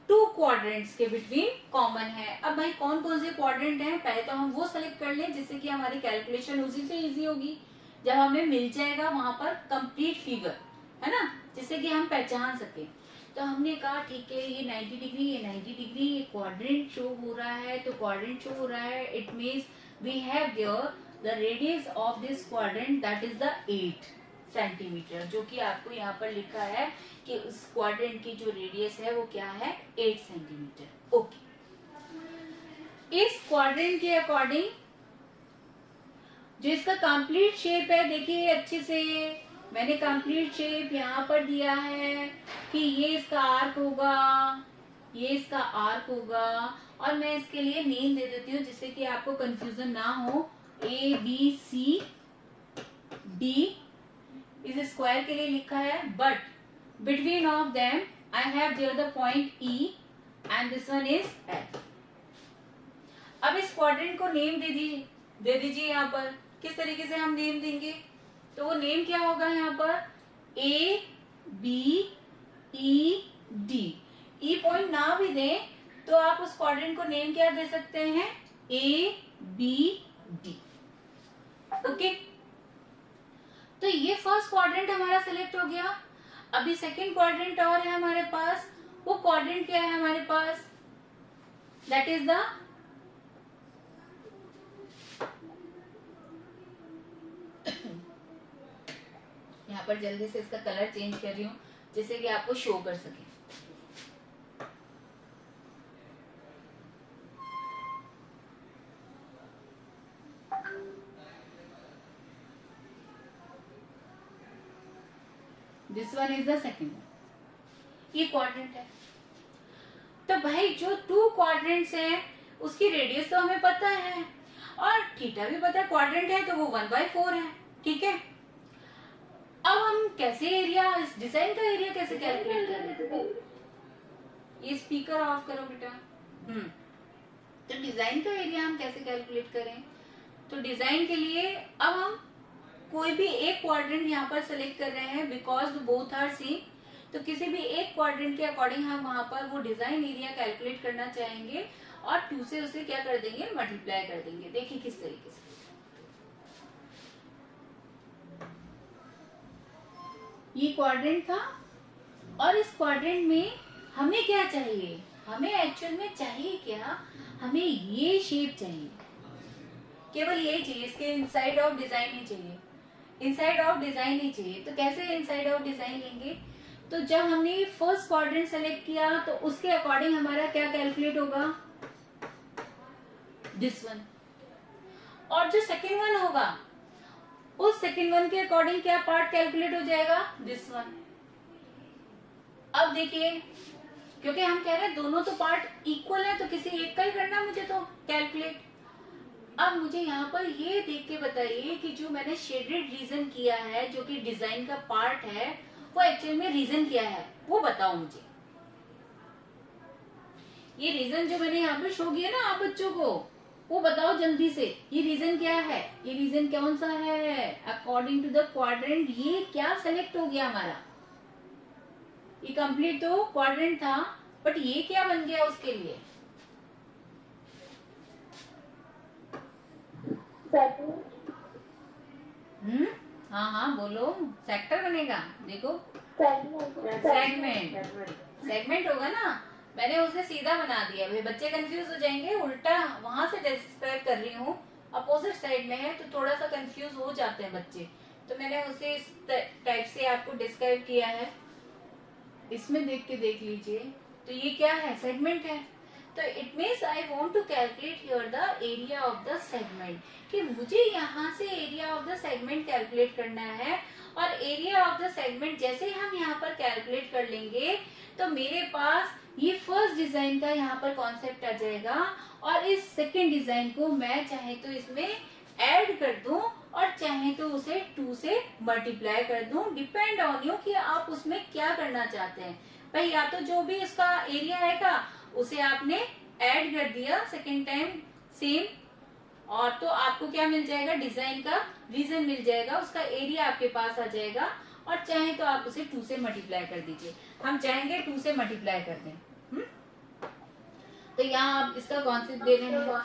टू क्वाड्रेंट्स के बिटवीन कॉमन है। अब भाई कौन कौन से क्वाड्रेंट हैं, पहले तो हम वो सेलेक्ट कर लें जिससे कि हमारी कैलकुलेशन उसी से इजी होगी, जब हमें मिल जाएगा वहां पर कंप्लीट फिगर, है ना, जिससे कि हम पहचान सके। तो हमने कहा ठीक है, ये 90 डिग्री, ये 90 डिग्री, ये क्वाड्रेंट शो हो रहा है, तो क्वाड्रेंट शो हो रहा है, it means we have there the radius of this quadrant that is the 8 centimetre, जो कि आपको यहाँ पर लिखा है कि उस क्वाड्रेंट की जो रेडियस है वो क्या है, 8 सेंटीमीटर। ओके, इस क्वाड्रेंट के अकॉर्डिंग जो इसका कंप्लीट शेप है, देखिए अच्छे से मैंने कंप्लीट शेप यहाँ पर दिया है कि ये इसका आर्क होगा, ये इसका आर्क होगा, और मैं इसके लिए नेम दे देती हूँ जिससे कि आपको कंफ्यूजन ना हो। ए बी सी डी इस स्क्वायर के लिए लिखा है, but between of them I have there the point E and this one is F. अब इस क्वाड्रेंट को नेम दे दीजिए यहाँ पर। किस तरीके से हम नेम देंगे, तो वो नेम क्या होगा यहाँ पर, A B E D. E point ना भी दें तो आप उस क्वाड्रेंट को नेम क्या दे सकते हैं, ए बी डी। ओके, तो ये फर्स्ट क्वाड्रेंट हमारा सिलेक्ट हो गया। अभी सेकंड क्वाड्रेंट और है हमारे पास, वो क्वाड्रेंट क्या है हमारे पास, दैट इज द यहाँ पर जल्दी से इसका कलर चेंज कर रही हूँ जिससे कि आपको शो कर सके। This one is the second one, ये क्वाड्रेंट है। तो भाई जो 2 क्वाड्रेंट्स हैं उसकी रेडियस तो हमें पता है और थीटा भी पता है, क्वाड्रेंट है तो वो 1/4 है, ठीक है। अब हम कैसे एरिया, इस डिजाइन का एरिया कैसे कैलकुलेट करें? ये स्पीकर ऑफ करो बेटा। तो डिजाइन का एरिया हम कैसे कैलकुलेट करें? तो डिजाइन के लिए अब हम कोई भी एक क्वाड्रेंट यहाँ पर सेलेक्ट कर रहे हैं बिकॉज बोथ आर सेम। तो किसी भी एक क्वाड्रेंट के अकॉर्डिंग हम वहां पर वो डिजाइन एरिया कैलकुलेट करना चाहेंगे और 2 से उसे क्या कर देंगे, मल्टीप्लाई कर देंगे। देखिए किस तरीके से। ये क्वाड्रेंट था और इस क्वाड्रेंट में हमें क्या चाहिए, हमें एक्चुअल में चाहिए क्या, हमें ये शेप चाहिए, केवल यही चाहिए, इसके इनसाइड ऑफ डिजाइन नहीं चाहिए, इनसाइड ऑफ डिजाइन नहीं चाहिए। तो कैसे इनसाइड ऑफ डिजाइन लेंगे? तो जब हमने फर्स्ट क्वाड्रेंट सेलेक्ट किया तो उसके अकॉर्डिंग हमारा क्या कैलकुलेट होगा, दिस वन। और जो सेकेंड वन होगा उस सेकेंड वन के अकॉर्डिंग क्या पार्ट कैलकुलेट हो जाएगा, दिस वन। अब देखिए, क्योंकि हम कह रहे हैं दोनों तो पार्ट इक्वल है तो किसी एक का ही करना मुझे तो कैलकुलेट। अब मुझे यहाँ पर ये देख के बताइए कि जो मैंने शेडेड रीजन किया है जो कि डिजाइन का पार्ट है वो एक्चुअल में रीजन क्या है, वो बताओ मुझे। ये रीजन जो मैंने यहाँ पे शो किया ना आप बच्चों को, वो बताओ जल्दी से, ये रीजन क्या है, ये रीजन कौन सा है अकॉर्डिंग टू द क्वाड्रेंट। ये क्या सेलेक्ट हो गया हमारा, ये कंप्लीट तो क्वाड्रेंट था बट ये क्या बन गया उसके लिए, हाँ हाँ बोलो, सेक्टर बनेगा। देखो सेगमेंट, सेगमेंट होगा ना, मैंने उसे सीधा बना दिया। भाई बच्चे कंफ्यूज हो जाएंगे, उल्टा वहां से डिस्क्राइब कर रही हूँ, अपोजिट साइड में है तो थोड़ा सा कंफ्यूज हो जाते हैं बच्चे, तो मैंने उसे इस टाइप से आपको डिस्क्राइब किया है। इसमें देख के देख लीजिए, तो ये क्या है, सेगमेंट है। तो it means I want to calculate here the area of the segment, कि मुझे यहाँ से area of the segment calculate करना है। और एरिया ऑफ द सेगमेंट जैसे हम यहाँ पर कैलकुलेट कर लेंगे तो मेरे पास ये फर्स्ट डिजाइन का यहाँ पर कॉन्सेप्ट आ जाएगा और इस सेकेंड डिजाइन को मैं चाहे तो इसमें ऐड कर दूं और चाहे तो उसे 2 से मल्टीप्लाई कर दूं, डिपेंड ऑन यू कि आप उसमें क्या करना चाहते हैं। भाई या तो जो भी इसका एरिया आएगा उसे आपने ऐड कर दिया सेकेंड टाइम सेम, और तो आपको क्या मिल जाएगा, डिजाइन का रीजन मिल जाएगा, उसका एरिया आपके पास आ जाएगा। और चाहे तो आप उसे 2 से मल्टीप्लाई कर दीजिए, हम चाहेंगे 2 से मल्टीप्लाई कर दें। तो यहाँ आप इसका कॉन्सेप्ट दे रहे हैं,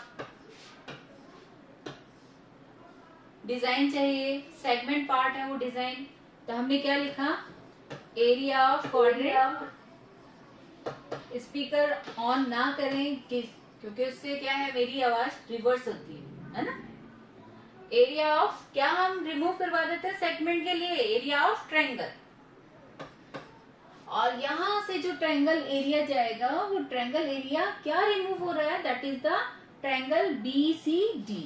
डिजाइन चाहिए, सेगमेंट पार्ट है वो डिजाइन, तो हमने क्या लिखा, area of quadrant. Speaker on ना करें क्योंकि उससे क्या है, मेरी आवाज रिवर्स होती है ना। एरिया ऑफ क्या हम रिमूव करवा देते हैं सेगमेंट के लिए, एरिया ऑफ ट्रायंगल। और यहाँ से जो ट्रायंगल एरिया जाएगा वो ट्रायंगल एरिया क्या रिमूव हो रहा है, that is the triangle BCD।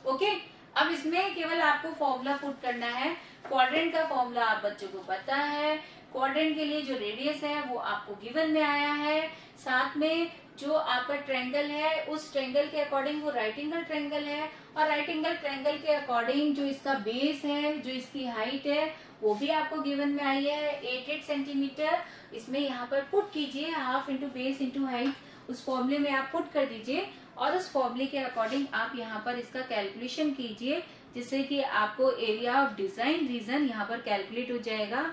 Okay, अब इसमें केवल आपको फॉर्मूला पुट करना है। क्वाड्रेंट का फॉर्मूला आप बच्चों को पता है, क्वाड्रेंट के लिए जो रेडियस है वो आपको गिवन में आया है, साथ में जो आपका ट्रायंगल है उस ट्रायंगल के अकॉर्डिंग वो राइट एंगल ट्रायंगल है, और राइट एंगल ट्रायंगल के अकॉर्डिंग जो इसका बेस है, जो इसकी हाइट है वो भी आपको गिवन में आई है 8 सेंटीमीटर। इसमें यहाँ पर पुट कीजिए, half into base into height, उस फॉर्मूले में आप पुट कर दीजिए और उस फॉर्मूले के अकॉर्डिंग आप यहाँ पर इसका कैलकुलेशन कीजिए, जिससे कि आपको एरिया ऑफ डिजाइन रीजन यहाँ पर कैलकुलेट हो जाएगा।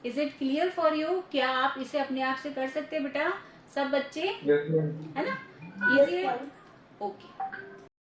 Is it clear for you? क्या आप इसे अपने आप से कर सकते हैं बेटा सब बच्चे? Yes, ma'am. है ना, इजी है, ओके।